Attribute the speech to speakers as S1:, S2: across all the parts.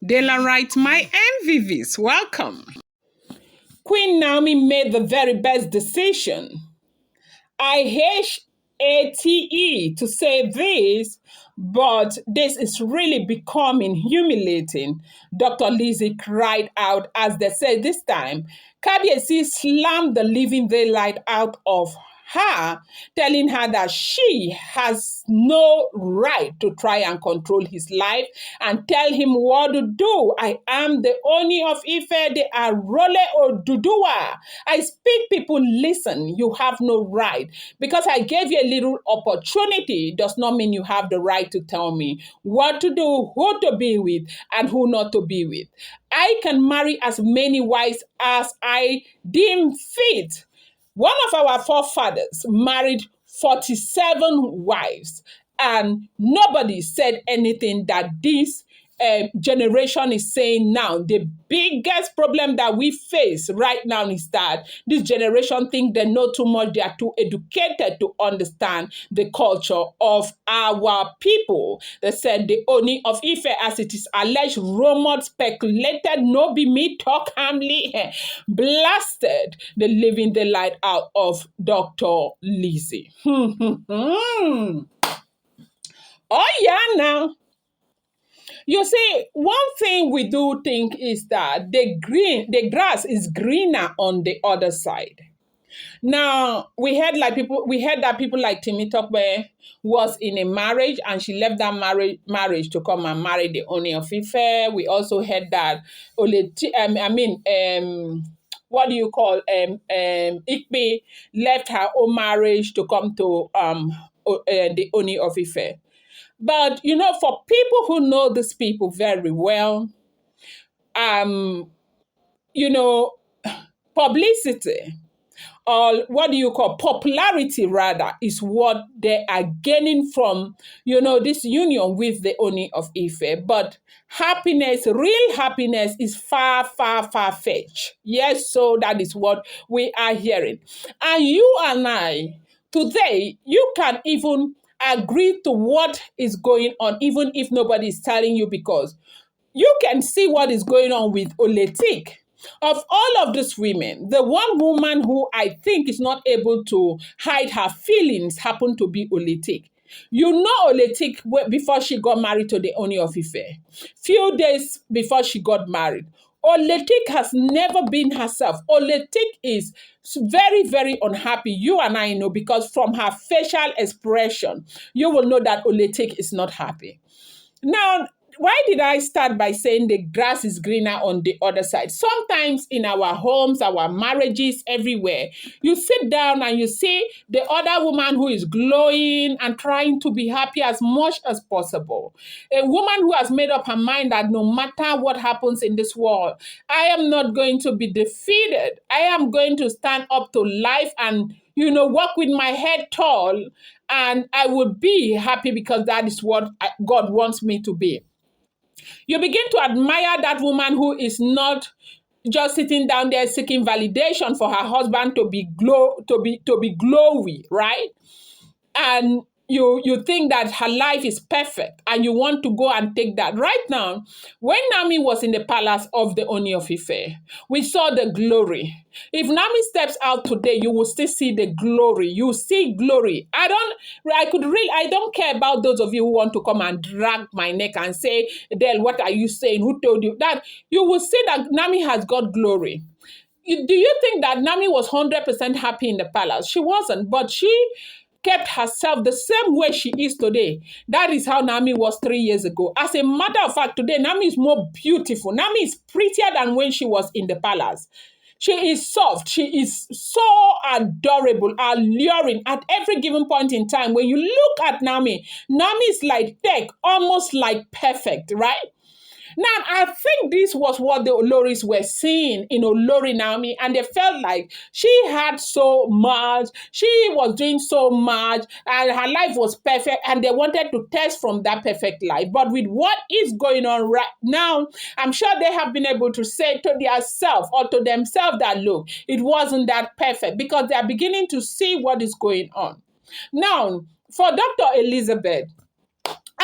S1: Daylight, my MVVs, welcome. Queen Naomi made the very best decision. Hate to say this, but this is really becoming humiliating. Dr. Lizzy cried out as they said this time. Kabiyesi slammed the living daylight out of her, telling her that she has no right to try and control his life and tell him what to do. I am the Ooni of Ife, the Arole Oduduwa. I speak, people listen. You have no right. Because I gave you a little opportunity does not mean you have the right to tell me what to do, who to be with, and who not to be with. I can marry as many wives as I deem fit. One of our forefathers married 47 wives, and nobody said anything that this generation is saying now. The biggest problem that we face right now is that this generation think they know too much. They are too educated to understand the culture of our people. They said the Ooni of Ife, as it is alleged, rumored, speculated, no be me, talk hamly, blasted the living daylight out of Dr. Lizzy. Oh yeah, now. You see, one thing we do think is that the grass is greener on the other side. Now, we heard that people like Timi Tokwe was in a marriage and she left that marriage to come and marry the Ooni of Ife. We also heard that what do you call Ikpe left her own marriage to come to the Ooni of Ife. But, for people who know these people very well, publicity, or what do you call popularity rather, is what they are gaining from, this union with the Ooni of Ife. But happiness, real happiness, is far, far, far fetched. Yes, so that is what we are hearing. And you and I, today, you can even agree to what is going on, even if nobody is telling you, because you can see what is going on with Oletik. Of all of these women, the one woman who I think is not able to hide her feelings happened to be Oletik. You know Oletik before she got married to the Ooni of Ife. Few days before she got married. Oletik has never been herself. Oletik is very, very unhappy. You and I know, because from her facial expression, you will know that Oletik is not happy. Now, why did I start by saying the grass is greener on the other side? Sometimes in our homes, our marriages, everywhere, you sit down and you see the other woman who is glowing and trying to be happy as much as possible. A woman who has made up her mind that no matter what happens in this world, I am not going to be defeated. I am going to stand up to life and walk with my head tall, and I will be happy because that is what God wants me to be. You begin to admire that woman who is not just sitting down there seeking validation for her husband to be glowy, right? And you think that her life is perfect and you want to go and take that. Right now, when Naomi was in the palace of the Ooni of Ife, we saw the glory. If Naomi steps out today, you will still see the glory. You see glory. I don't care about those of you who want to come and drag my neck and say, Del, what are you saying? Who told you that? You will see that Naomi has got glory. Do you think that Naomi was 100% happy in the palace? She wasn't, but she kept herself the same way she is today. That is how Naomi was 3 years ago. As a matter of fact, today Naomi is more beautiful. Naomi is prettier than when she was in the palace. She is soft. She is so adorable, alluring at every given point in time. When you look at Naomi, Naomi is like tech, almost like perfect, right? Now, I think this was what the Oloris were seeing in Olori Naomi, and they felt like she had so much, she was doing so much, and her life was perfect, and they wanted to test from that perfect life. But with what is going on right now, I'm sure they have been able to say to themselves or to themselves that, look, it wasn't that perfect, because they are beginning to see what is going on. Now, for Dr. Elizabeth,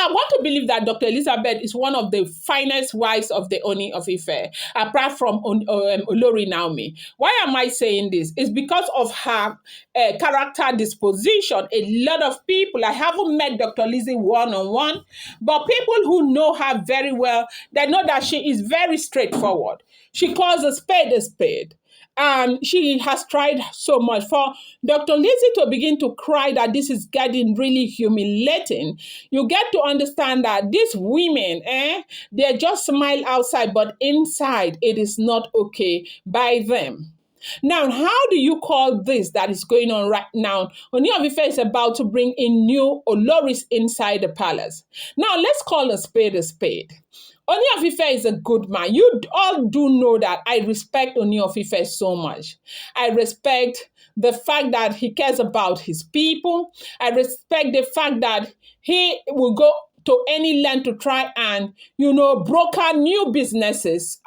S1: I want to believe that Dr. Elizabeth is one of the finest wives of the Ooni of Ife, apart from Olori Naomi. Why am I saying this? It's because of her character disposition. A lot of people, I haven't met Dr. Lizzy one-on-one, but people who know her very well, they know that she is very straightforward. She calls a spade a spade. And she has tried so much for Dr. Lizzy to begin to cry that this is getting really humiliating. You get to understand that these women, they just smile outside, but inside it is not okay by them. Now, how do you call this that is going on right now? Ooni of Ife is about to bring in new Oloris inside the palace. Now, let's call a spade a spade. Ooni of Ife is a good man. You all do know that I respect Ooni of Ife so much. I respect the fact that he cares about his people. I respect the fact that he will go to any land to try and, broker new businesses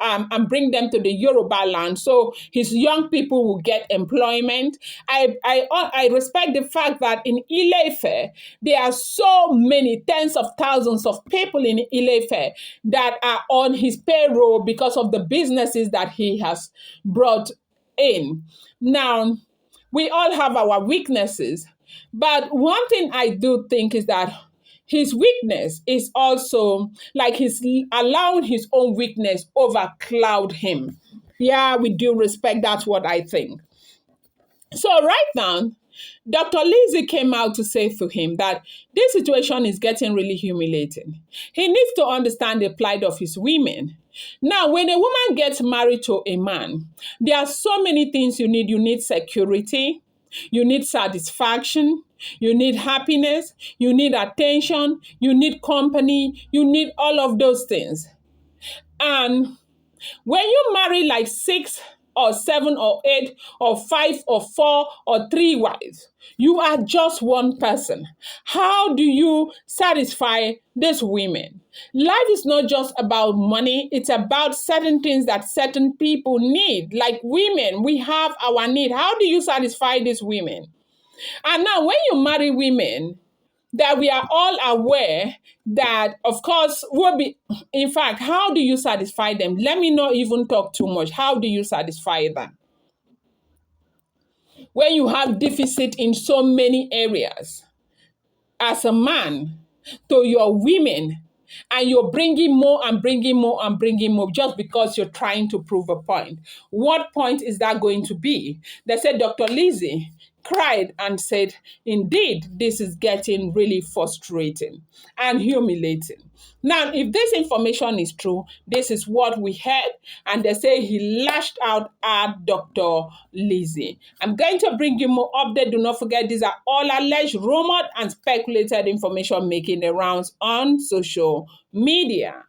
S1: bring them to the Yoruba land so his young people will get employment. I respect the fact that in Ile-Ife, there are so many tens of thousands of people in Ile-Ife that are on his payroll because of the businesses that he has brought in. Now, we all have our weaknesses, but one thing I do think is that his weakness is also like he's allowing his own weakness overcloud him. Yeah, with due respect, that's what I think. So right now, Dr. Lizzy came out to say to him that this situation is getting really humiliating. He needs to understand the plight of his women. Now, when a woman gets married to a man, there are so many things you need. You need security, you need satisfaction, you need happiness, you need attention, you need company, you need all of those things. And when you marry like 6 or 7 or 8 or 5 or 4 or 3 wives, you are just one person. How do you satisfy these women? Life is not just about money, it's about certain things that certain people need. Like women, we have our need. How do you satisfy these women? And now when you marry women, that we are all aware that, of course, will be, in fact, how do you satisfy them? Let me not even talk too much. How do you satisfy them? When you have deficit in so many areas, as a man, to your women, and you're bringing more and bringing more and bringing more just because you're trying to prove a point. What point is that going to be? They said Dr. Lizzy cried and said, indeed, this is getting really frustrating and humiliating. Now, if this information is true, this is what we heard, and they say he lashed out at Dr. Lizzy. I'm going to bring you more update. Do not forget, these are all alleged, rumored, and speculated information making the rounds on social media.